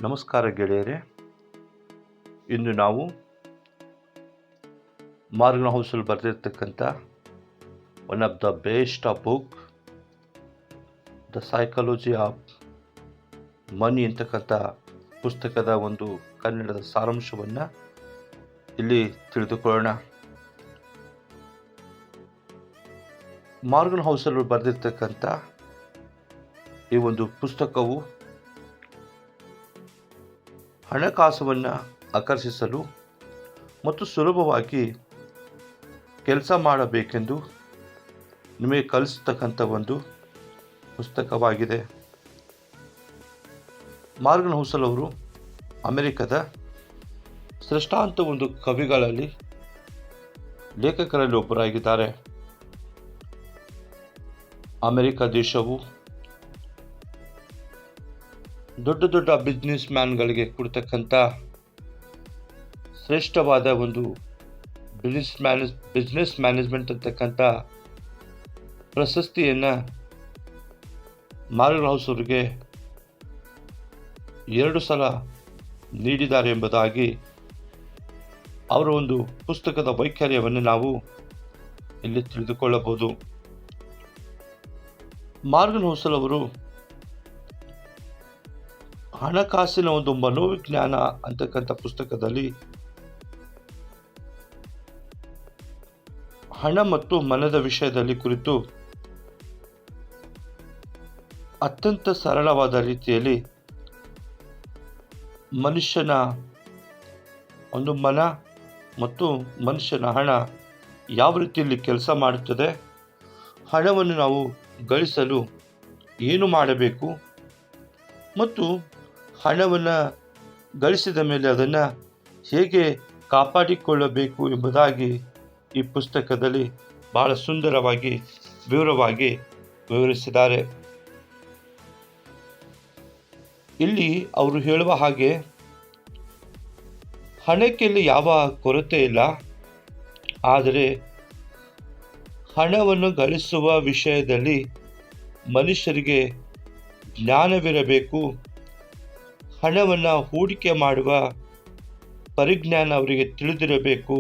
ನಮಸ್ಕಾರ ಗೆಳೆಯರೆ. ಇಂದು ನಾವು ಮಾರ್ಗನ್ ಹೌಸಲ್ಲಿ ಬರೆದಿರ್ತಕ್ಕಂಥ one of the best book the psychology of money ಅಂತಕ್ಕಂಥ ಪುಸ್ತಕದ ಒಂದು ಕನ್ನಡದ ಸಾರಾಂಶವನ್ನು ಇಲ್ಲಿ ತಿಳಿದುಕೊಳ್ಳೋಣ. ಮಾರ್ಗನ್ ಹೌಸಲ್ಲಿ ಬರೆದಿರ್ತಕ್ಕಂಥ ಈ ಒಂದು ಪುಸ್ತಕವು ಹಣಕಾಸನ್ನು ಆಕರ್ಷಿಸಲು ಮತ್ತು ಸುಲಭವಾಗಿ ಕೆಲಸ ಮಾಡಬೇಕೆಂದು ನಿಮಗೆ ಕಲಿಸ್ತಕ್ಕಂಥ ಒಂದು ಪುಸ್ತಕವಾಗಿದೆ. ಮಾರ್ಗನ್ ಹೌಸಲ್ ಅವರು ಅಮೆರಿಕದ ಶ್ರೇಷ್ಠಾಂತ ಒಂದು ಕವಿಗಳಲ್ಲಿ ಲೇಖಕರಲ್ಲಿ ಒಬ್ಬರಾಗಿದ್ದಾರೆ. ಅಮೆರಿಕ ದೇಶವು ದೊಡ್ಡ ದೊಡ್ಡ ಬಿಸ್ನೆಸ್ ಕೊಡ್ತಕ್ಕಂಥ ಶ್ರೇಷ್ಠವಾದ ಒಂದು ಬಿಸ್ನೆಸ್ ಮ್ಯಾನೇಜ್ಮೆಂಟ್ ಅಂತಕ್ಕಂಥ ಪ್ರಶಸ್ತಿಯನ್ನು ಮಾರ್ಗನ್ ಹೌಸ್ ಅವರಿಗೆ 2 ಸಲ ನೀಡಿದ್ದಾರೆ ಎಂಬುದಾಗಿ ಅವರ ಒಂದು ಪುಸ್ತಕದ ವೈಖರಿಯನ್ನು ನಾವು ಇಲ್ಲಿ ತಿಳಿದುಕೊಳ್ಳಬಹುದು. ಮಾರ್ಗನ್ ಹೌಸಲ್ ಅವರು ಹಣಕಾಸಿನ ಒಂದು ಮನೋವಿಜ್ಞಾನ ಅಂತಕ್ಕಂಥ ಪುಸ್ತಕದಲ್ಲಿ ಹಣ ಮತ್ತು ಮನದ ವಿಷಯದಲ್ಲಿ ಕುರಿತು ಅತ್ಯಂತ ಸರಳವಾದ ರೀತಿಯಲ್ಲಿ ಮನುಷ್ಯನ ಒಂದು ಮನ ಮತ್ತು ಮನುಷ್ಯನ ಹಣ ಯಾವ ರೀತಿಯಲ್ಲಿ ಕೆಲಸ ಮಾಡುತ್ತದೆ, ಹಣವನ್ನು ನಾವು ಗಳಿಸಲು ಏನು ಮಾಡಬೇಕು ಮತ್ತು ಹಣವನ್ನು ಗಳಿಸಿದ ಮೇಲೆ ಅದನ್ನು ಹೇಗೆ ಕಾಪಾಡಿಕೊಳ್ಳಬೇಕು ಎಂಬುದಾಗಿ ಈ ಪುಸ್ತಕದಲ್ಲಿ ಬಹಳ ಸುಂದರವಾಗಿ ವಿವರವಾಗಿ ವಿವರಿಸಿದ್ದಾರೆ. ಇಲ್ಲಿ ಅವರು ಹೇಳುವ ಹಾಗೆ ಹಣಕ್ಕೆ ಯಾವ ಕೊರತೆ ಇಲ್ಲ, ಆದರೆ ಹಣವನ್ನು ಗಳಿಸುವ ವಿಷಯದಲ್ಲಿ ಮನುಷ್ಯರಿಗೆ ಜ್ಞಾನವಿರಬೇಕು. ಹಣವನ್ನು ಹೂಡಿಕೆ ಮಾಡುವ ಪರಿಜ್ಞಾನ ಅವರಿಗೆ ತಿಳಿದಿರಬೇಕು.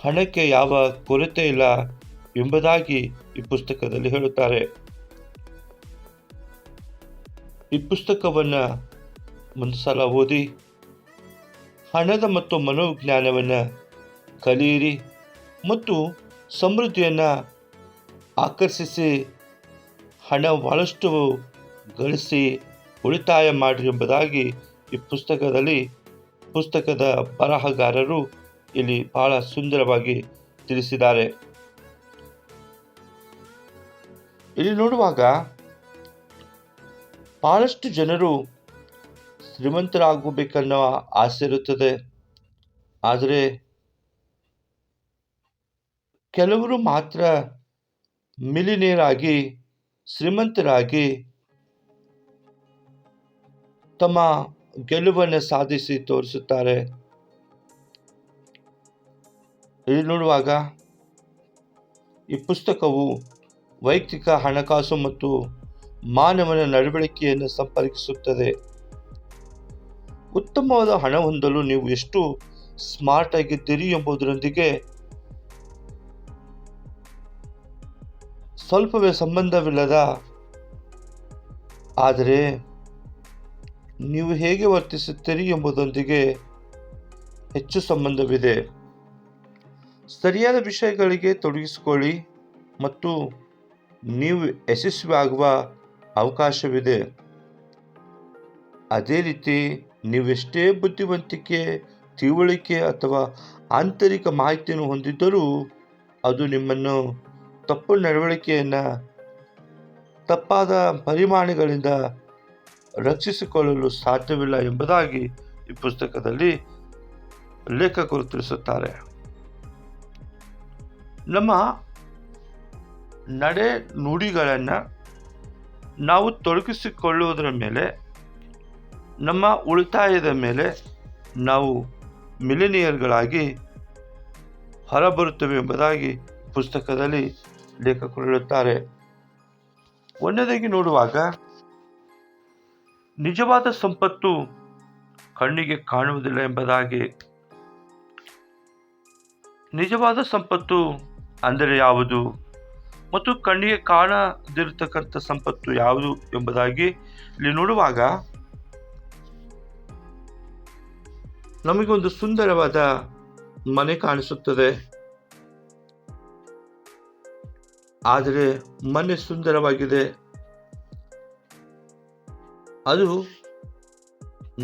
ಹಣಕ್ಕೆ ಯಾವ ಕೊರತೆ ಇಲ್ಲ ಎಂಬುದಾಗಿ ಈ ಪುಸ್ತಕದಲ್ಲಿ ಹೇಳುತ್ತಾರೆ. ಈ ಪುಸ್ತಕವನ್ನು ಒಂದು ಸಲ ಓದಿ ಹಣದ ಮತ್ತು ಮನೋಜ್ಞಾನವನ್ನು ಕಲಿಯಿರಿ ಮತ್ತು ಸಮೃದ್ಧಿಯನ್ನು ಆಕರ್ಷಿಸಿ ಹಣ ಬಹಳಷ್ಟು ಗಳಿಸಿ ಉಳಿತಾಯ ಮಾಡಿರಿ ಎಂಬುದಾಗಿ ಈ ಪುಸ್ತಕದ ಬರಹಗಾರರು ಇಲ್ಲಿ ಬಹಳ ಸುಂದರವಾಗಿ ತಿಳಿಸಿದ್ದಾರೆ. ಇಲ್ಲಿ ನೋಡುವಾಗ ಬಹಳಷ್ಟು ಜನರು ಶ್ರೀಮಂತರಾಗಬೇಕನ್ನೋ ಆಸೆ ಇರುತ್ತದೆ, ಆದರೆ ಕೆಲವರು ಮಾತ್ರ ಮಿಲಿನಿಯರ್ ಆಗಿ ಶ್ರೀಮಂತರಾಗಿ ತಮ್ಮ ಗೆಲುವನ್ನು ಸಾಧಿಸಿ ತೋರಿಸುತ್ತಾರೆ. ಇಲ್ಲಿ ನೋಡುವಾಗ ಈ ಪುಸ್ತಕವು ವೈಯಕ್ತಿಕ ಹಣಕಾಸು ಮತ್ತು ಮಾನವನ ನಡವಳಿಕೆಯನ್ನು ಸಂಪರ್ಕಿಸುತ್ತದೆ. ಉತ್ತಮವಾದ ಹಣ ಹೊಂದಲು ನೀವು ಎಷ್ಟು ಸ್ಮಾರ್ಟ್ ಆಗಿದ್ದೀರಿ ಎಂಬುದರೊಂದಿಗೆ ಸ್ವಲ್ಪವೇ ಸಂಬಂಧವಿಲ್ಲದ, ಆದರೆ ನೀವು ಹೇಗೆ ವರ್ತಿಸುತ್ತೀರಿ ಎಂಬುದರೊಂದಿಗೆ ಹೆಚ್ಚು ಸಂಬಂಧವಿದೆ. ಸರಿಯಾದ ವಿಷಯಗಳಿಗೆ ತೊಡಗಿಸಿಕೊಳ್ಳಿ ಮತ್ತು ನೀವು ಯಶಸ್ವಿಯಾಗುವ ಅವಕಾಶವಿದೆ. ಅದೇ ರೀತಿ ನೀವೆಷ್ಟೇ ಬುದ್ಧಿವಂತಿಕೆ, ತಿಳುವಳಿಕೆ ಅಥವಾ ಆಂತರಿಕ ಮಾಹಿತಿಯನ್ನು ಹೊಂದಿದ್ದರೂ ಅದು ನಿಮ್ಮನ್ನು ತಪ್ಪು ನಡವಳಿಕೆಯನ್ನು ತಪ್ಪಾದ ಪರಿಮಾಣಗಳಿಂದ ರಕ್ಷಿಸಿಕೊಳ್ಳಲು ಸಾಧ್ಯವಿಲ್ಲ ಎಂಬುದಾಗಿ ಈ ಪುಸ್ತಕದಲ್ಲಿ ಲೇಖಕರು ತಿಳಿಸುತ್ತಾರೆ. ನಮ್ಮ ನಡೆ ನುಡಿಗಳನ್ನು ನಾವು ತೊಡಗಿಸಿಕೊಳ್ಳುವುದರ ಮೇಲೆ, ನಮ್ಮ ಉಳಿತಾಯದ ಮೇಲೆ ನಾವು ಮಿಲಿನಿಯರ್ಗಳಾಗಿ ಹೊರಬರುತ್ತವೆ ಎಂಬುದಾಗಿ ಪುಸ್ತಕದಲ್ಲಿ ಲೇಖಕರು ಹೇಳುತ್ತಾರೆ. ಒಂದನೇದಾಗಿ ನೋಡುವಾಗ ನಿಜವಾದ ಸಂಪತ್ತು ಕಣ್ಣಿಗೆ ಕಾಣುವುದಿಲ್ಲ ಎಂಬುದಾಗಿ. ನಿಜವಾದ ಸಂಪತ್ತು ಅಂದರೆ ಯಾವುದು ಮತ್ತು ಕಣ್ಣಿಗೆ ಕಾಣದಿರತಕ್ಕಂಥ ಸಂಪತ್ತು ಯಾವುದು ಎಂಬುದಾಗಿ ಇಲ್ಲಿ ನೋಡುವಾಗ ನಮಗೊಂದು ಸುಂದರವಾದ ಮನೆ ಕಾಣಿಸುತ್ತದೆ. ಆದರೆ ಮನೆ ಸುಂದರವಾಗಿದೆ, ಅದು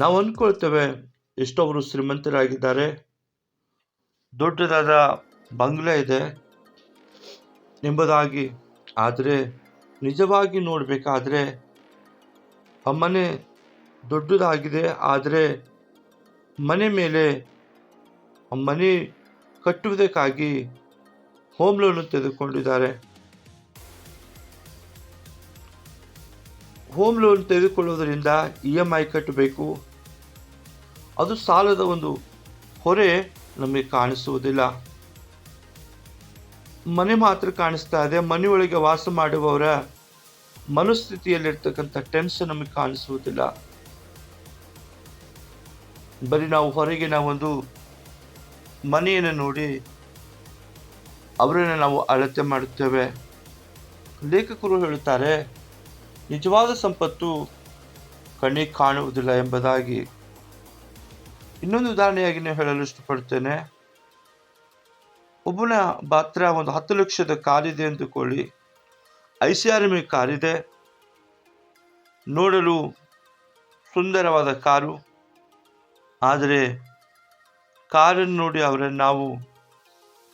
ನಾವು ಅಂದ್ಕೊಳ್ತೇವೆ ಎಷ್ಟೊಬ್ಬರು ಶ್ರೀಮಂತರಾಗಿದ್ದಾರೆ, ದೊಡ್ಡದಾದ ಬಂಗ್ಲೆ ಇದೆ ಎಂಬುದಾಗಿ. ಆದರೆ ನಿಜವಾಗಿ ನೋಡಬೇಕಾದ್ರೆ ಆ ಮನೆ ದೊಡ್ಡದಾಗಿದೆ, ಆದರೆ ಮನೆ ಮೇಲೆ ಆ ಮನೆ ಕಟ್ಟುವುದಕ್ಕಾಗಿ ಹೋಮ್ ಲೋನ್ ತೆಗೆದುಕೊಂಡಿದ್ದಾರೆ. ಹೋಮ್ ಲೋನ್ ತೆಗೆದುಕೊಳ್ಳುವುದರಿಂದ EMI ಕಟ್ಟಬೇಕು. ಅದು ಸಾಲದ ಒಂದು ಹೊರೆ ನಮಗೆ ಕಾಣಿಸುವುದಿಲ್ಲ. ಮನೆ ಮಾತ್ರ ಕಾಣಿಸ್ತಾ ಇದೆ. ಮನೆಯೊಳಗೆ ವಾಸ ಮಾಡುವವರ ಮನಸ್ಥಿತಿಯಲ್ಲಿರ್ತಕ್ಕಂಥ ಟೆನ್ಷನ್ ನಮಗೆ ಕಾಣಿಸುವುದಿಲ್ಲ. ಬರೀ ನಾವು ಹೊರಗಿನ ಒಂದು ಮನೆಯನ್ನು ನೋಡಿ ಅವರನ್ನು ನಾವು ಅಳತೆ ಮಾಡುತ್ತೇವೆ. ಲೇಖಕರು ಹೇಳುತ್ತಾರೆ, ನಿಜವಾದ ಸಂಪತ್ತು ಕಣ್ಣಿಗೆ ಕಾಣುವುದಿಲ್ಲ ಎಂಬುದಾಗಿ. ಇನ್ನೊಂದು ಉದಾಹರಣೆಯಾಗಿ ನಾನು ಹೇಳಲು ಇಷ್ಟಪಡ್ತೇನೆ. ಒಬ್ಬನ ಹತ್ರ ಒಂದು 10 ಲಕ್ಷದ ಕಾರಿದೆ ಎಂದುಕೊಳ್ಳಿ. ICRME ಕಾರಿದೆ, ನೋಡಲು ಸುಂದರವಾದ ಕಾರು. ಆದರೆ ಕಾರನ್ನು ನೋಡಿ ಅವರನ್ನು ನಾವು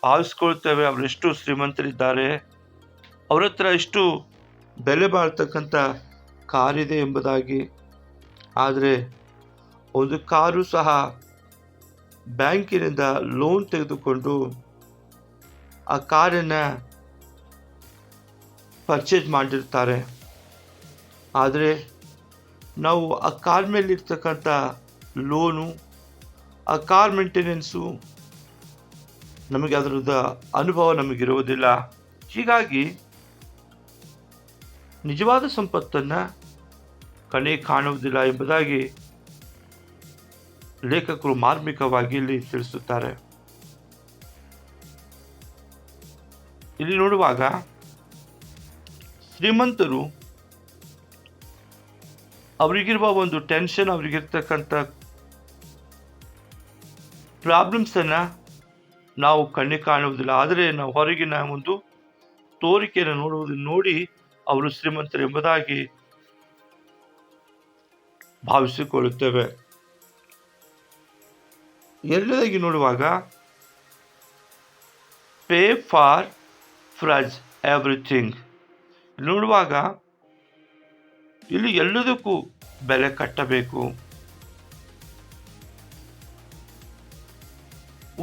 ಭಾವಿಸ್ಕೊಳ್ತೇವೆ, ಅವರೆಷ್ಟು ಶ್ರೀಮಂತರಿದ್ದಾರೆ, ಅವರ ಹತ್ರ ಎಷ್ಟು ಬೆಲೆ ಬಾಳ್ತಕ್ಕಂಥ ಕಾರಿದೆ ಎಂಬುದಾಗಿ. ಆದರೆ ಒಂದು ಕಾರು ಸಹ ಬ್ಯಾಂಕಿನಿಂದ ಲೋನ್ ತೆಗೆದುಕೊಂಡು ಆ ಕಾರನ್ನು ಪರ್ಚೇಸ್ ಮಾಡಿರ್ತಾರೆ. ಆದರೆ ನಾವು ಆ ಕಾರ್ ಮೇಲೆ ಇರ್ತಕ್ಕಂಥ ಲೋನು, ಆ ಕಾರ್ ಮೇಂಟೆನೆನ್ಸು, ನಮಗೆ ಅದರದ ಅನುಭವ ನಮಗಿರುವುದಿಲ್ಲ. ಹೀಗಾಗಿ ನಿಜವಾದ ಸಂಪತ್ತನ್ನು ಕಣ್ಣಿಗೆ ಕಾಣುವುದಿಲ್ಲ ಎಂಬುದಾಗಿ ಲೇಖಕರು ಮಾರ್ಮಿಕವಾಗಿ ಇಲ್ಲಿ ತಿಳಿಸುತ್ತಾರೆ. ಇಲ್ಲಿ ನೋಡುವಾಗ ಶ್ರೀಮಂತರು ಅವರಿಗಿರುವ ಒಂದು ಟೆನ್ಷನ್, ಅವರಿಗಿರ್ತಕ್ಕಂಥ ಪ್ರಾಬ್ಲಮ್ಸನ್ನು ನಾವು ಕಣ್ಣಿಗೆ ಕಾಣುವುದಿಲ್ಲ. ಆದರೆ ನಾವು ಹೊರಗಿನ ಒಂದು ತೋರಿಕೆಯನ್ನು ನೋಡಿ ಅವರು ಶ್ರೀಮಂತರು ಎಂಬುದಾಗಿ ಭಾವಿಸಿಕೊಳ್ಳುತ್ತೇವೆ. ಎರಡನೇದಾಗಿ ನೋಡುವಾಗ ಪೇ ಫಾರ್ ಫ್ರಜ್ ಎವ್ರಿಥಿಂಗ್ ನೋಡುವಾಗ ಇಲ್ಲಿ ಎಲ್ಲದಕ್ಕೂ ಬೆಲೆ ಕಟ್ಟಬೇಕು.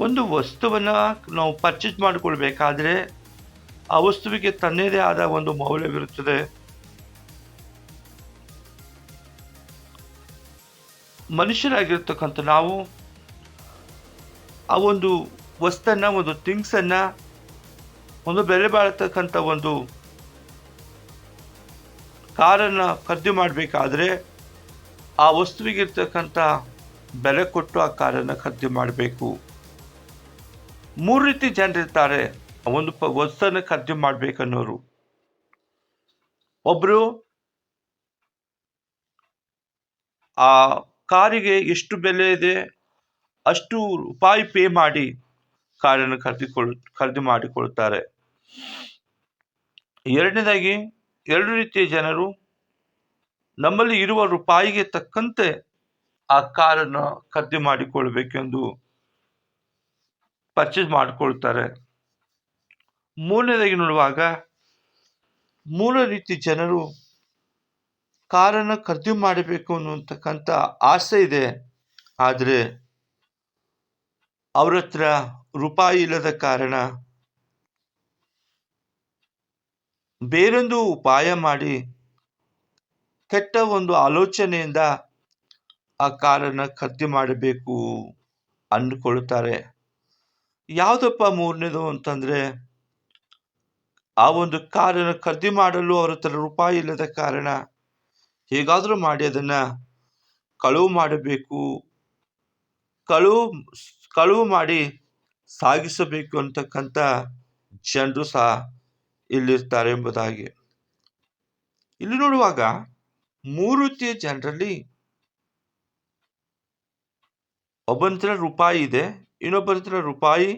ಒಂದು ವಸ್ತುವನ್ನು ನಾವು ಪರ್ಚೇಸ್ ಮಾಡಿಕೊಳ್ಬೇಕಾದ್ರೆ ಆ ವಸ್ತುವಿಗೆ ತನ್ನದೇ ಆದ ಒಂದು ಮೌಲ್ಯವಿರುತ್ತದೆ. ಮನುಷ್ಯರಾಗಿರ್ತಕ್ಕಂಥ ನಾವು ಆ ಒಂದು ವಸ್ತನ್ನು, ಒಂದು ಥಿಂಗ್ಸನ್ನು, ಒಂದು ಬೆಲೆ ಬಾಳತಕ್ಕಂಥ ಒಂದು ಕಾರನ್ನು ಖರೀದಿ ಮಾಡಬೇಕಾದ್ರೆ ಆ ವಸ್ತುವಿಗಿರ್ತಕ್ಕಂಥ ಬೆಲೆ ಕೊಟ್ಟು ಆ ಕಾರನ್ನು ಖರೀದಿ ಮಾಡಬೇಕು. 3 ರೀತಿ ಜನರಿರ್ತಾರೆ ಒಂದು ವಸ್ತುವನ್ನು ಖರೀದಿ ಮಾಡಬೇಕನ್ನೋರು. ಒಬ್ಬರು ಆ ಕಾರಿಗೆ ಎಷ್ಟು ಬೆಲೆ ಇದೆ ಅಷ್ಟು ರೂಪಾಯಿ ಪೇ ಮಾಡಿ ಕಾರನ್ನು ಖರೀದಿ ಮಾಡಿಕೊಳ್ತಾರೆ. ಎರಡನೇದಾಗಿ 2 ರೀತಿಯ ಜನರು ನಮ್ಮಲ್ಲಿ ಇರುವ ರೂಪಾಯಿಗೆ ತಕ್ಕಂತೆ ಆ ಕಾರನ್ನು ಖರೀದಿ ಮಾಡಿಕೊಳ್ಬೇಕೆಂದು ಪರ್ಚೇಸ್ ಮಾಡಿಕೊಳ್ತಾರೆ. ಮೂರನೇದಾಗಿ ನೋಡುವಾಗ 3 ರೀತಿ ಜನರು ಕಾರನ್ನು ಖರೀದಿ ಮಾಡಬೇಕು ಅನ್ನುವಂತಕ್ಕಂಥ ಆಸೆ ಇದೆ, ಆದರೆ ಅವ್ರ ಹತ್ರ ರೂಪಾಯಿ ಇಲ್ಲದ ಕಾರಣ ಬೇರೊಂದು ಉಪಾಯ ಮಾಡಿ ಕೆಟ್ಟ ಒಂದು ಆಲೋಚನೆಯಿಂದ ಆ ಕಾರನ್ನು ಖರೀದಿ ಮಾಡಬೇಕು ಅಂದುಕೊಳ್ಳುತ್ತಾರೆ. ಯಾವುದಪ್ಪ ಮೂರನೇದು ಅಂತಂದ್ರೆ, ಆ ಒಂದು ಕಾರನ್ನು ಖರೀದಿ ಮಾಡಲು ಅವ್ರ ಹತ್ರ ರೂಪಾಯಿ ಇಲ್ಲದ ಕಾರಣ ಹೇಗಾದರೂ ಮಾಡಿ ಅದನ್ನ ಕಳುವು ಮಾಡಬೇಕು, ಕಳುವು ಕಳುವು ಮಾಡಿ ಸಾಗಿಸಬೇಕು ಅಂತಕ್ಕಂಥ ಜನರು ಸಹ ಇಲ್ಲಿರ್ತಾರೆ ಎಂಬುದಾಗಿ. ಇಲ್ಲಿ ನೋಡುವಾಗ 3 ರೀತಿಯ ಜನರಲ್ಲಿ ಒಬ್ಬನ ಹತ್ರ ರೂಪಾಯಿ ಇದೆ, ಇನ್ನೊಬ್ಬರ ಹತ್ರ ರೂಪಾಯಿ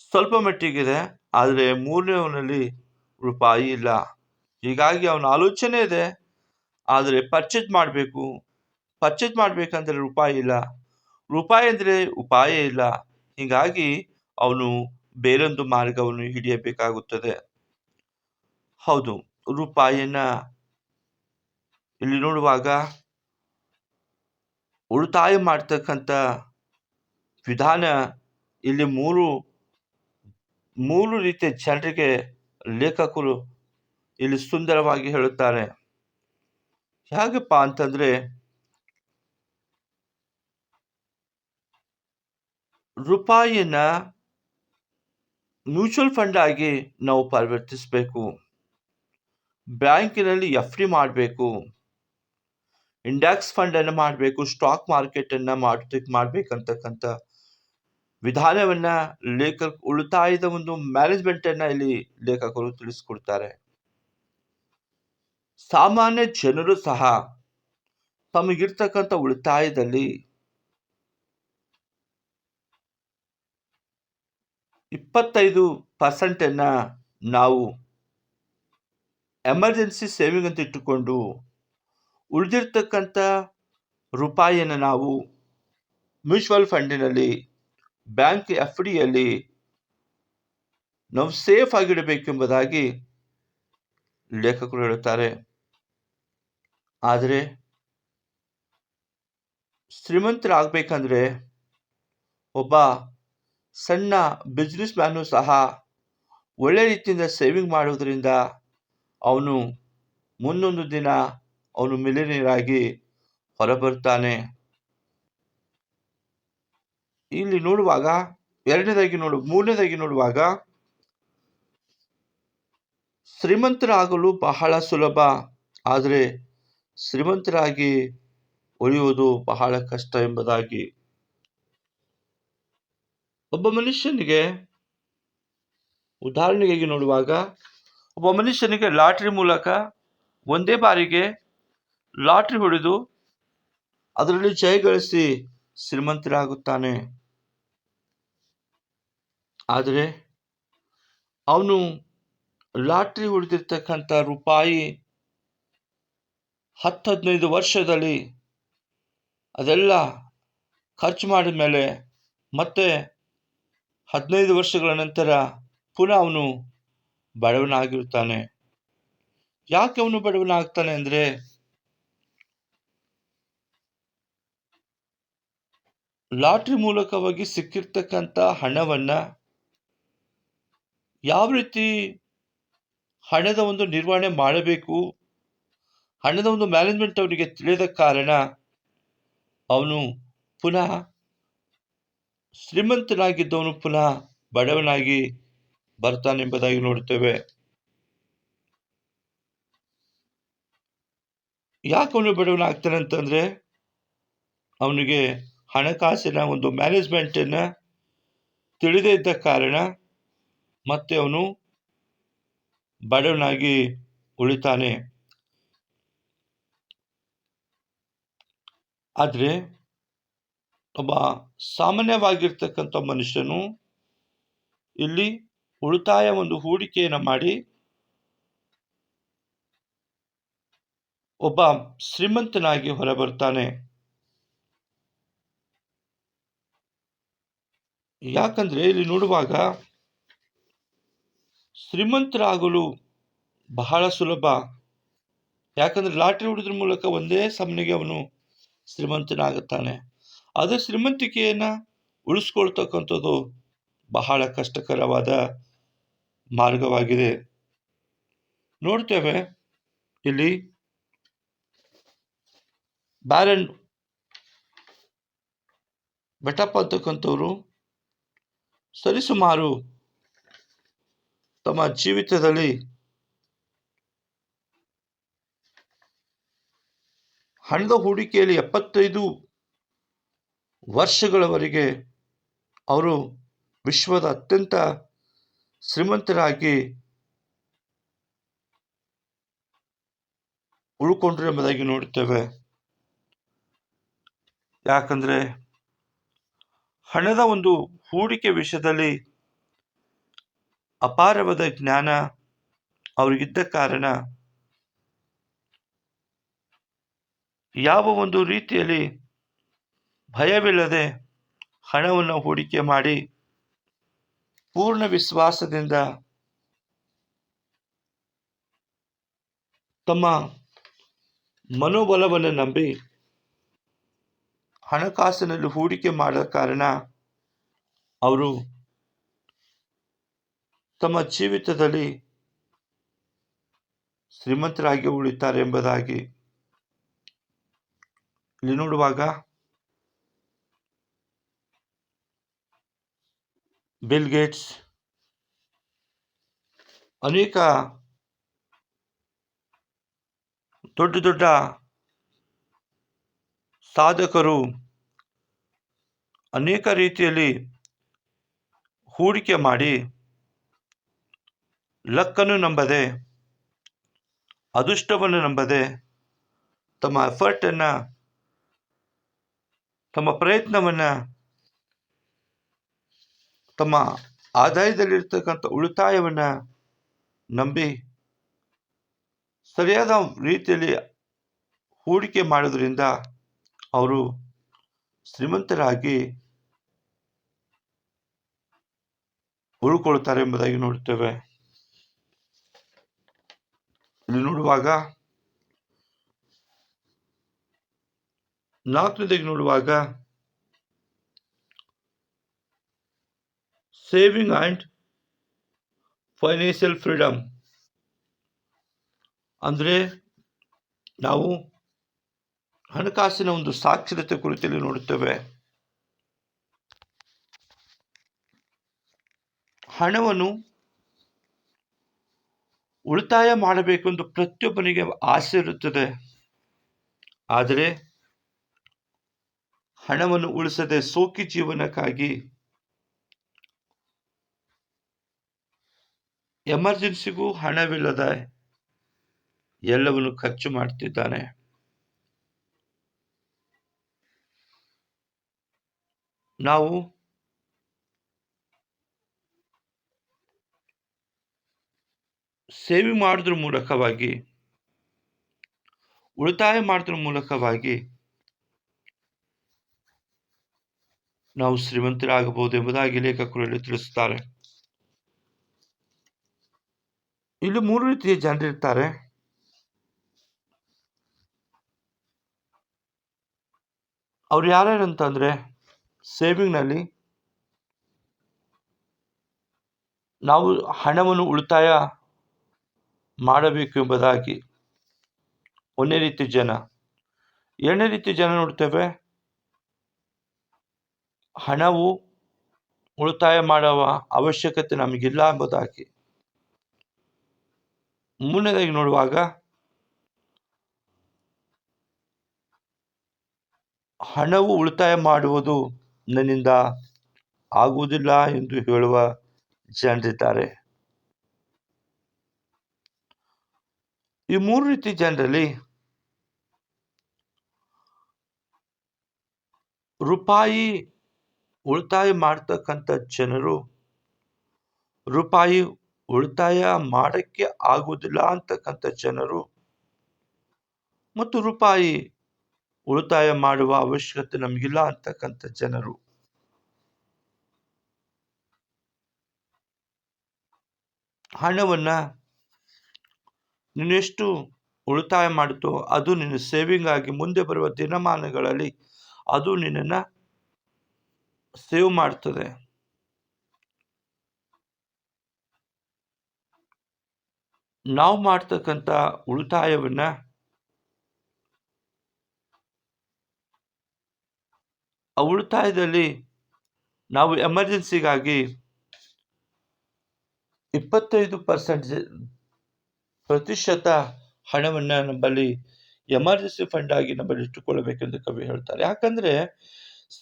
ಸ್ವಲ್ಪ ಮಟ್ಟಿಗಿದೆ, ಆದರೆ ಮೂರನೇವನಲ್ಲಿ ರೂಪಾಯಿ ಇಲ್ಲ. ಹೀಗಾಗಿ ಅವನ ಆಲೋಚನೆ ಇದೆ, ಆದರೆ ಪರ್ಚೇಸ್ ಮಾಡಬೇಕಂದ್ರೆ ರೂಪಾಯಿ ಇಲ್ಲ, ರೂಪಾಯಿ ಅಂದರೆ ಉಪಾಯ ಇಲ್ಲ. ಹೀಗಾಗಿ ಅವನು ಬೇರೊಂದು ಮಾರ್ಗವನ್ನು ಹಿಡಿಯಬೇಕಾಗುತ್ತದೆ. ಹೌದು, ರೂಪಾಯಿಯನ್ನ ಇಲ್ಲಿ ನೋಡುವಾಗ ಉಳಿತಾಯ ಮಾಡ್ತಕ್ಕಂಥ ವಿಧಾನ ಇಲ್ಲಿ ಮೂರು ರೀತಿಯ ಜನರಿಗೆ ಲೇಖಕರು ಇಲ್ಲಿ ಸುಂದರವಾಗಿ ಹೇಳುತ್ತಾರೆ. ಹೇಗಪ್ಪ ಅಂತಂದ್ರೆ, ರೂಪಾಯಿಯನ್ನ ಮ್ಯೂಚುವಲ್ ಫಂಡ್ ಆಗಿ ನಾವು ಪರಿವರ್ತಿಸಬೇಕು, ಬ್ಯಾಂಕಿನಲ್ಲಿ FD ಮಾಡಬೇಕು, ಇಂಡೆಕ್ಸ್ ಫಂಡ್ ಅನ್ನು ಮಾಡಬೇಕು, ಸ್ಟಾಕ್ ಮಾರ್ಕೆಟ್ ಅನ್ನ ಮಾಡಬೇಕಂತಕ್ಕಂಥ ವಿಧಾನವನ್ನ ಉಳಿತಾಯದ ಒಂದು ಮ್ಯಾನೇಜ್ಮೆಂಟ್ ಅನ್ನ ಇಲ್ಲಿ ಲೇಖಕರು ತಿಳಿಸ್ಕೊಡ್ತಾರೆ. ಸಾಮಾನ್ಯ ಜನರು ಸಹ ತಮಗಿರ್ತಕ್ಕಂಥ ಉಳಿತಾಯದಲ್ಲಿ 25% ಅನ್ನ ನಾವು ಎಮರ್ಜೆನ್ಸಿ ಸೇವಿಂಗ್ ಅಂತ ಇಟ್ಟುಕೊಂಡು, ಉಳಿದಿರ್ತಕ್ಕಂಥ ರೂಪಾಯಿಯನ್ನು ನಾವು ಮ್ಯೂಚುವಲ್ ಫಂಡಿನಲ್ಲಿ, ಬ್ಯಾಂಕ್ FDಯಲ್ಲಿ ನಾವು ಸೇಫ್ ಆಗಿಡಬೇಕೆಂಬುದಾಗಿ ಲೇಖಕರು ಹೇಳುತ್ತಾರೆ. ಆದರೆ ಶ್ರೀಮಂತರಾಗಬೇಕಂದ್ರೆ ಒಬ್ಬ ಸಣ್ಣ ಬಿಸ್ನೆಸ್ ಮ್ಯಾನು ಸಹ ಒಳ್ಳೆ ರೀತಿಯಿಂದ ಸೇವಿಂಗ್ ಮಾಡುವುದರಿಂದ ಅವನು ಮುಂದೊಂದು ದಿನ ಅವನು ಮಿಲಿಯನೇರ್ ಆಗಿ ಹೊರಬರ್ತಾನೆ. ಇಲ್ಲಿ ನೋಡುವಾಗ ಮೂರನೇದಾಗಿ ನೋಡುವಾಗ ಶ್ರೀಮಂತರಾಗಲು ಬಹಳ ಸುಲಭ, ಆದರೆ ಶ್ರೀಮಂತರಾಗಿ ಉಳಿಯುವುದು ಬಹಳ ಕಷ್ಟ ಎಂಬುದಾಗಿ. ಒಬ್ಬ ಮನುಷ್ಯನಿಗೆ ಉದಾಹರಣೆಗೆ ನೋಡುವಾಗ, ಒಬ್ಬ ಮನುಷ್ಯನಿಗೆ ಲಾಟ್ರಿ ಮೂಲಕ ಒಂದೇ ಬಾರಿಗೆ ಲಾಟ್ರಿ ಹೊಡೆದು ಅದರಲ್ಲಿ ಜಯಗಳಿಸಿ ಶ್ರೀಮಂತರಾಗುತ್ತಾನೆ. ಆದರೆ ಅವನು ಲಾಟ್ರಿ ಹೊಡೆದಿರ್ತಕ್ಕಂಥ ರೂಪಾಯಿ 10-15 ವರ್ಷದಲ್ಲಿ ಅದೆಲ್ಲ ಖರ್ಚು ಮಾಡಿದ ಮೇಲೆ ಮತ್ತೆ 15 ವರ್ಷಗಳ ನಂತರ ಪುನಃ ಅವನು ಬಡವನಾಗಿರುತ್ತಾನೆ. ಯಾಕೆ ಅವನು ಬಡವನಾಗ್ತಾನೆ ಅಂದ್ರೆ, ಲಾಟ್ರಿ ಮೂಲಕವಾಗಿ ಸಿಕ್ಕಿರ್ತಕ್ಕಂಥ ಹಣವನ್ನ ಯಾವ ರೀತಿ ಹಣದ ಒಂದು ನಿರ್ವಹಣೆ ಮಾಡಬೇಕು, ಹಣದ ಒಂದು ಮ್ಯಾನೇಜ್ಮೆಂಟ್ ಅವನಿಗೆ ತಿಳಿದ ಕಾರಣ ಅವನು ಪುನಃ ಶ್ರೀಮಂತನಾಗಿದ್ದವನು ಪುನಃ ಬಡವನಾಗಿ ಬರ್ತಾನೆಂಬುದಾಗಿ ನೋಡುತ್ತೇವೆ. ಯಾಕೆ ಅವನು ಬಡವನಾಗ್ತಾನೆ ಅಂತಂದ್ರೆ, ಅವನಿಗೆ ಹಣಕಾಸಿನ ಒಂದು ಮ್ಯಾನೇಜ್ಮೆಂಟ್ ಅನ್ನ ತಿಳಿದೇ ಇದ್ದ ಕಾರಣ ಮತ್ತೆ ಅವನು ಬಡವನಾಗಿ ಉಳಿತಾನೆ. ಆದರೆ ಒಬ್ಬ ಸಾಮಾನ್ಯವಾಗಿರ್ತಕ್ಕಂಥ ಮನುಷ್ಯನು ಇಲ್ಲಿ ಉಳಿತಾಯ ಒಂದು ಹೂಡಿಕೆಯನ್ನು ಮಾಡಿ ಒಬ್ಬ ಶ್ರೀಮಂತನಾಗಿ ಹೊರಬರ್ತಾನೆ. ಯಾಕಂದ್ರೆ ಇಲ್ಲಿ ನೋಡುವಾಗ ಶ್ರೀಮಂತರಾಗಲು ಬಹಳ ಸುಲಭ. ಯಾಕಂದ್ರೆ ಲಾಟ್ರಿ ಹೊಡೆದ್ರ ಮೂಲಕ ಒಂದೇ ಸಮನೆಗೆ ಅವನು ಶ್ರೀಮಂತನಾಗುತ್ತಾನೆ. ಆದರೆ ಶ್ರೀಮಂತಿಕೆಯನ್ನ ಉಳಿಸ್ಕೊಳ್ತಕ್ಕಂಥದ್ದು ಬಹಳ ಕಷ್ಟಕರವಾದ ಮಾರ್ಗವಾಗಿದೆ. ನೋಡ್ತೇವೆ ಇಲ್ಲಿ ಬ್ಯಾರನ್ ಬೆಟಪ್ ಅಂತಕ್ಕಂಥವ್ರು ಸರಿಸುಮಾರು ತಮ್ಮ ಜೀವಿತದಲ್ಲಿ ಹಣದ ಹೂಡಿಕೆಯಲ್ಲಿ 75 ವರ್ಷಗಳವರೆಗೆ ಅವರು ವಿಶ್ವದ ಅತ್ಯಂತ ಶ್ರೀಮಂತರಾಗಿ ಉಳ್ಕೊಂಡ್ರು ಎಂಬುದಾಗಿ ನೋಡುತ್ತೇವೆ. ಯಾಕಂದ್ರೆ ಹಣದ ಒಂದು ಹೂಡಿಕೆ ವಿಷಯದಲ್ಲಿ ಅಪಾರವಾದ ಜ್ಞಾನ ಅವರಿಗಿದ್ದ ಕಾರಣ ಯಾವ ಒಂದು ರೀತಿಯಲ್ಲಿ ಭಯವಿಲ್ಲದೆ ಹಣವನ್ನು ಹೂಡಿಕೆ ಮಾಡಿ ಪೂರ್ಣ ವಿಶ್ವಾಸದಿಂದ ತಮ್ಮ ಮನೋಬಲವನ್ನು ನಂಬಿ ಹಣಕಾಸಿನಲ್ಲಿ ಹೂಡಿಕೆ ಮಾಡೋ ಕಾರಣ ಅವರು ತಮ್ಮ ಜೀವಿತದಲ್ಲಿ ಶ್ರೀಮಂತರಾಗಿ ಉಳಿತಾರೆ ಎಂಬುದಾಗಿ ಇಲ್ಲಿ ನೋಡುವಾಗ ಬಿಲ್ ಗೇಟ್ಸ್ ಅನೇಕ ದೊಡ್ಡ ದೊಡ್ಡ ಸಾಧಕರು ಅನೇಕ ರೀತಿಯಲ್ಲಿ ಹೂಡಿಕೆ ಮಾಡಿ ಲಕ್ಕನ್ನು ನಂಬದೆ, ಅದೃಷ್ಟವನ್ನು ನಂಬದೆ, ತಮ್ಮ ಎಫರ್ಟನ್ನು, ತಮ್ಮ ಪ್ರಯತ್ನವನ್ನು, ತಮ್ಮ ಆದಾಯದಲ್ಲಿರ್ತಕ್ಕಂಥ ಉಳಿತಾಯವನ್ನು ನಂಬಿ ಸರಿಯಾದ ರೀತಿಯಲ್ಲಿ ಹೂಡಿಕೆ ಮಾಡೋದ್ರಿಂದ ಅವರು ಶ್ರೀಮಂತರಾಗಿ ಉಳ್ಕೊಳ್ತಾರೆ ಎಂಬುದಾಗಿ ನೋಡುತ್ತೇವೆ. ಇಲ್ಲಿ ನೋಡುವಾಗ 4ನೇದಾಗಿ ನೋಡುವಾಗ ಸೇವಿಂಗ್ ಅಂಡ್ ಫೈನಾನ್ಷಿಯಲ್ ಫ್ರೀಡಮ್ ಅಂದ್ರೆ ನಾವು ಹಣಕಾಸಿನ ಒಂದು ಸಾಕ್ಷರತೆ ಕುರಿತಲ್ಲಿ ನೋಡುತ್ತೇವೆ. ಹಣವನ್ನು ಉಳಿತಾಯ ಮಾಡಬೇಕೆಂದು ಪ್ರತಿಯೊಬ್ಬನಿಗೆ ಆಸೆ ಇರುತ್ತದೆ. ಆದರೆ ಹಣವನ್ನು ಉಳಿಸದೆ ಸೋಕಿ ಜೀವನಕ್ಕಾಗಿ ಎಮರ್ಜೆನ್ಸಿಗೂ ಹಣವಿಲ್ಲದೆ ಎಲ್ಲವನ್ನು ಖರ್ಚು ಮಾಡ್ತಿದ್ದಾನೆ. ನಾವು ಸೇವಿಂಗ್ ಮಾಡೋದ್ರ ಮೂಲಕವಾಗಿ, ಉಳಿತಾಯ ಮಾಡೋದ್ರ ಮೂಲಕವಾಗಿ ನಾವು ಶ್ರೀಮಂತರಾಗಬಹುದು ಎಂಬುದಾಗಿ ಲೇಖಕರು ತಿಳಿಸುತ್ತಾರೆ. ಇಲ್ಲಿ 3 ರೀತಿಯ ಜನರಿರ್ತಾರೆ. ಅವ್ರು ಯಾರ್ಯಾರಂತಂದ್ರೆ, ಸೇವಿಂಗ್ನಲ್ಲಿ ನಾವು ಹಣವನ್ನು ಉಳಿತಾಯ ಮಾಡಬೇಕು ಎಂಬುದಾಗಿ 1ನೇ ರೀತಿ ಜನ. 2ನೇ ರೀತಿ ಜನ ನೋಡ್ತೇವೆ, ಹಣವು ಉಳಿತಾಯ ಮಾಡುವ ಅವಶ್ಯಕತೆ ನಮಗಿಲ್ಲ ಎಂಬುದಾಗಿ. 3ನೇದಾಗಿ ನೋಡುವಾಗ ಹಣವು ಉಳಿತಾಯ ಮಾಡುವುದು ನನ್ನಿಂದ ಆಗುವುದಿಲ್ಲ ಎಂದು ಹೇಳುವ ಜನರಿದ್ದಾರೆ. ಈ 3 ರೀತಿ ಜನರಲ್ಲಿ ರೂಪಾಯಿ ಉಳಿತಾಯ ಮಾಡ್ತಕ್ಕಂಥ ಜನರು ರೂಪಾಯಿ ಉಳಿತಾಯ ಮಾಡಕ್ಕೆ ಆಗುವುದಿಲ್ಲ ಅಂತಕ್ಕಂಥ ಜನರು ಮತ್ತು ರೂಪಾಯಿ ಉಳಿತಾಯ ಮಾಡುವ ಅವಶ್ಯಕತೆ ನಮಗಿಲ್ಲ ಅಂತಕ್ಕಂಥ ಜನರು. ಹಣವನ್ನ ನೀನೆಷ್ಟು ಉಳಿತಾಯ ಮಾಡುತ್ತೋ ಅದು ನಿನ್ನ ಸೇವಿಂಗ್ ಆಗಿ ಮುಂದೆ ಬರುವ ದಿನಮಾನಗಳಲ್ಲಿ ಅದು ನಿನ್ನನ್ನ ಸೇವ್ ಮಾಡ್ತದೆ. ನಾವು ಮಾಡ್ತಕ್ಕಂಥ ಉಳಿತಾಯವನ್ನ ಆ ಉಳಿತಾಯದಲ್ಲಿ ನಾವು ಎಮರ್ಜೆನ್ಸಿಗಾಗಿ 25% ಹಣವನ್ನ ನಮ್ಮಲ್ಲಿ ಎಮರ್ಜೆನ್ಸಿ ಫಂಡ್ ಆಗಿ ನಮ್ಮಲ್ಲಿ ಇಟ್ಟುಕೊಳ್ಳಬೇಕೆಂದು ಕವಿ ಹೇಳ್ತಾರೆ. ಯಾಕಂದ್ರೆ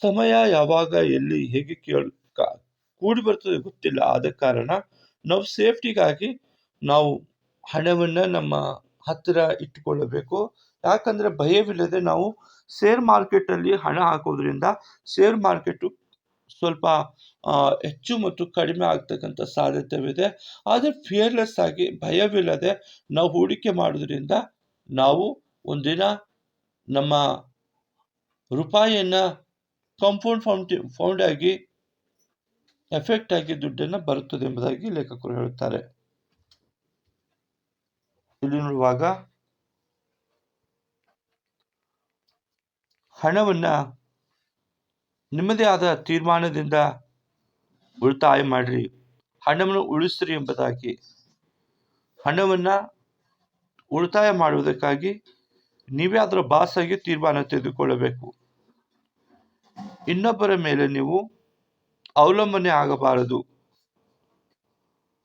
ಸಮಯ ಯಾವಾಗ ಎಲ್ಲಿ ಹೇಗೆ ಕೂಡಿ ಬರ್ತದೆ ಗೊತ್ತಿಲ್ಲ. ಆದ ಕಾರಣ ನಾವು ಸೇಫ್ಟಿಗಾಗಿ ನಾವು ಹಣವನ್ನ ನಮ್ಮ ಹತ್ತಿರ ಇಟ್ಟುಕೊಳ್ಳಬೇಕು. ಯಾಕಂದ್ರೆ ಭಯವಿಲ್ಲದೆ ನಾವು ಶೇರ್ ಮಾರ್ಕೆಟ್ ಅಲ್ಲಿ ಹಣ ಹಾಕೋದ್ರಿಂದ ಶೇರ್ ಮಾರ್ಕೆಟ್ ಸ್ವಲ್ಪ ಹೆಚ್ಚು ಮತ್ತು ಕಡಿಮೆ ಆಗ್ತಕ್ಕಂಥ ಸಾಧ್ಯತೆವಿದೆ. ಆದರೆ ಫಿಯರ್ಲೆಸ್ ಆಗಿ ಭಯವಿಲ್ಲದೆ ನಾವು ಹೂಡಿಕೆ ಮಾಡೋದ್ರಿಂದ ನಾವು ಒಂದಿನ ನಮ್ಮ ರೂಪಾಯಿಯನ್ನ ಫೌಂಡ್ ಆಗಿ ಎಫೆಕ್ಟ್ ಆಗಿ ದುಡ್ಡನ್ನು ಬರುತ್ತದೆ ಎಂಬುದಾಗಿ ಲೇಖಕರು ಹೇಳುತ್ತಾರೆ. ಇಲ್ಲಿ ನೋಡುವಾಗ ಹಣವನ್ನ ನಿಮ್ಮದೇ ಆದ ತೀರ್ಮಾನದಿಂದ ಉಳಿತಾಯ ಮಾಡ್ರಿ, ಹಣವನ್ನು ಉಳಿಸ್ರಿ ಎಂಬುದಾಗಿ. ಹಣವನ್ನ ಉಳಿತಾಯ ಮಾಡುವುದಕ್ಕಾಗಿ ನೀವೇ ಅದರ ಬಾಸ್ ಆಗಿ ತೀರ್ಮಾನ ತೆಗೆದುಕೊಳ್ಳಬೇಕು. ಇನ್ನೊಬ್ಬರ ಮೇಲೆ ನೀವು ಅವಲಂಬನೆ ಆಗಬಾರದು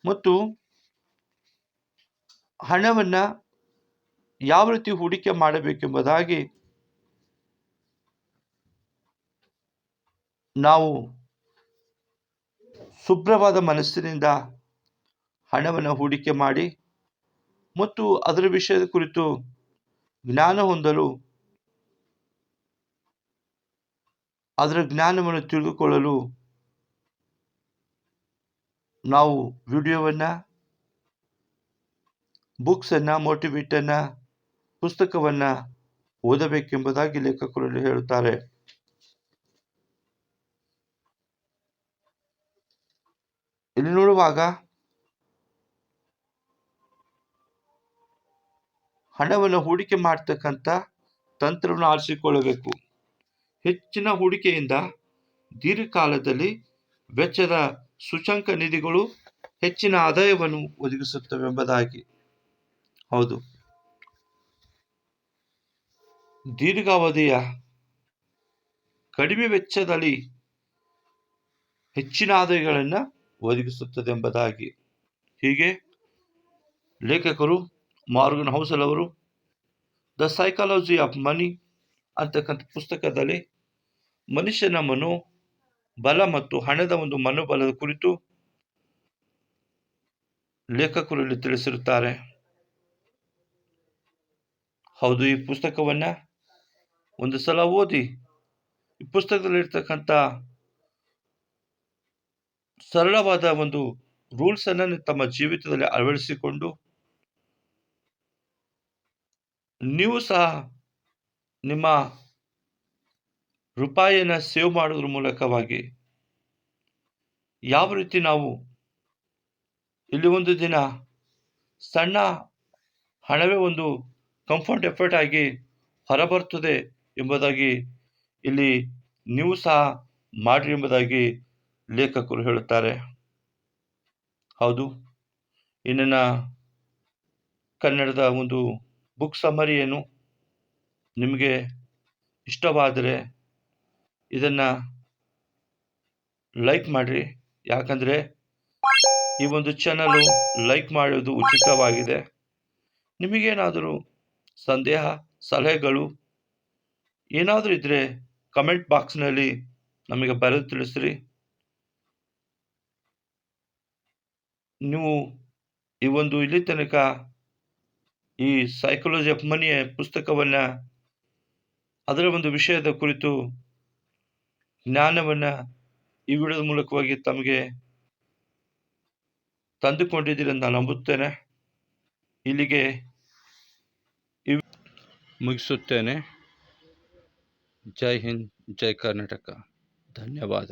ಮತ್ತು ಹಣವನ್ನ ಯಾವ ರೀತಿ ಹೂಡಿಕೆ ಮಾಡಬೇಕೆಂಬುದಾಗಿ ನಾವು ಶುಭ್ರವಾದ ಮನಸ್ಸಿನಿಂದ ಹಣವನ್ನು ಹೂಡಿಕೆ ಮಾಡಿ ಮತ್ತು ಅದರ ವಿಷಯದ ಕುರಿತು ಜ್ಞಾನ ಹೊಂದಲು, ಅದರ ಜ್ಞಾನವನ್ನು ತಿಳಿದುಕೊಳ್ಳಲು ನಾವು ವಿಡಿಯೋವನ್ನ, ಬುಕ್ಸನ್ನ, ಮೋಟಿವೇಟನ್ನ, ಪುಸ್ತಕವನ್ನ ಓದಬೇಕೆಂಬುದಾಗಿ ಲೇಖಕರು ಹೇಳುತ್ತಾರೆ. ಇಲ್ಲಿ ನೋಡುವಾಗ ಹಣವನ್ನು ಹೂಡಿಕೆ ಮಾಡತಕ್ಕಂಥ ತಂತ್ರವನ್ನು ಆರಿಸಿಕೊಳ್ಳಬೇಕು. ಹೆಚ್ಚಿನ ಹೂಡಿಕೆಯಿಂದ ದೀರ್ಘಕಾಲದಲ್ಲಿ ವೆಚ್ಚದ ಸೂಚ್ಯಂಕ ನಿಧಿಗಳು ಹೆಚ್ಚಿನ ಆದಾಯವನ್ನು ಒದಗಿಸುತ್ತವೆ ಎಂಬುದಾಗಿ. ಹೌದು, ದೀರ್ಘಾವಧಿಯ ಕಡಿಮೆ ವೆಚ್ಚದಲ್ಲಿ ಹೆಚ್ಚಿನ ಆದಾಯಗಳನ್ನು ಒದಗಿಸುತ್ತದೆ ಎಂಬುದಾಗಿ. ಹೀಗೆ ಲೇಖಕರು ಮಾರ್ಗನ್ ಹೌಸಲ್ ಅವರು ದ ಸೈಕಾಲಜಿ ಆಫ್ ಮನಿ ಅಂತಕ್ಕಂಥ ಪುಸ್ತಕದಲ್ಲಿ ಮನುಷ್ಯನ ಮನೋಬಲ ಮತ್ತು ಹಣದ ಒಂದು ಮನೋಬಲದ ಕುರಿತು ಲೇಖಕರು ಇಲ್ಲಿ ತಿಳಿಸಿರುತ್ತಾರೆ. ಹೌದು, ಈ ಪುಸ್ತಕವನ್ನ ಒಂದು ಸಲ ಓದಿ ಈ ಪುಸ್ತಕದಲ್ಲಿರ್ತಕ್ಕಂಥ ಸರಳವಾದ ಒಂದು ರೂಲ್ಸ್ ಅನ್ನು ತಮ್ಮ ಜೀವಿತದಲ್ಲಿ ಅಳವಡಿಸಿಕೊಂಡು ನೀವು ಸಹ ನಿಮ್ಮ ರೂಪಾಯಿಯನ್ನು ಸೇವ್ ಮಾಡೋದ್ರ ಮೂಲಕವಾಗಿ ಯಾವ ರೀತಿ ನಾವು ಇಲ್ಲಿ ಒಂದು ದಿನ ಸಣ್ಣ ಹಣವೇ ಒಂದು ಕಂಫರ್ಟ್ ಎಫರ್ಟ್ ಆಗಿ ಹೊರಬರ್ತದೆ ಎಂಬುದಾಗಿ ಇಲ್ಲಿ ನೀವು ಸಹ ಮಾಡ್ರಿ ಎಂಬುದಾಗಿ ಲೇಖಕರು ಹೇಳುತ್ತಾರೆ. ಹೌದು, ಇನ್ನ ಕನ್ನಡದ ಒಂದು ಬುಕ್ ಸಮರಿಯನ್ನು ನಿಮಗೆ ಇಷ್ಟವಾದರೆ ಇದನ್ನ ಲೈಕ್ ಮಾಡ್ರಿ. ಯಾಕಂದ್ರೆ ಈ ಒಂದು ಚಾನಲ್ ಲೈಕ್ ಮಾಡುವುದು ಉಚಿತವಾಗಿದೆ. ನಿಮಗೇನಾದರೂ ಸಂದೇಹ, ಸಲಹೆಗಳು ಏನಾದರೂ ಇದ್ರೆ ಕಮೆಂಟ್ ಬಾಕ್ಸ್ನಲ್ಲಿ ನಮಗೆ ಬರೆದು ತಿಳಿಸ್ರಿ. ನೀವು ಈ ಒಂದು ಇಲ್ಲಿ ತನಕ ಈ ಸೈಕಾಲಜಿ ಆಫ್ ಮನಿಯ ಪುಸ್ತಕವನ್ನ, ಅದರ ಒಂದು ವಿಷಯದ ಕುರಿತು ಜ್ಞಾನವನ್ನ ಈ ವಿಡಿಯೋದ ಮೂಲಕವಾಗಿ ತಮಗೆ ತಂದುಕೊಂಡಿದ್ದೀರಿ ಅಂತ ನಾನು ನಂಬುತ್ತೇನೆ. ಇಲ್ಲಿಗೆ ಮುಗಿಸುತ್ತೇನೆ. ಜೈ ಹಿಂದ್, ಜೈ ಕರ್ನಾಟಕ. ಧನ್ಯವಾದ.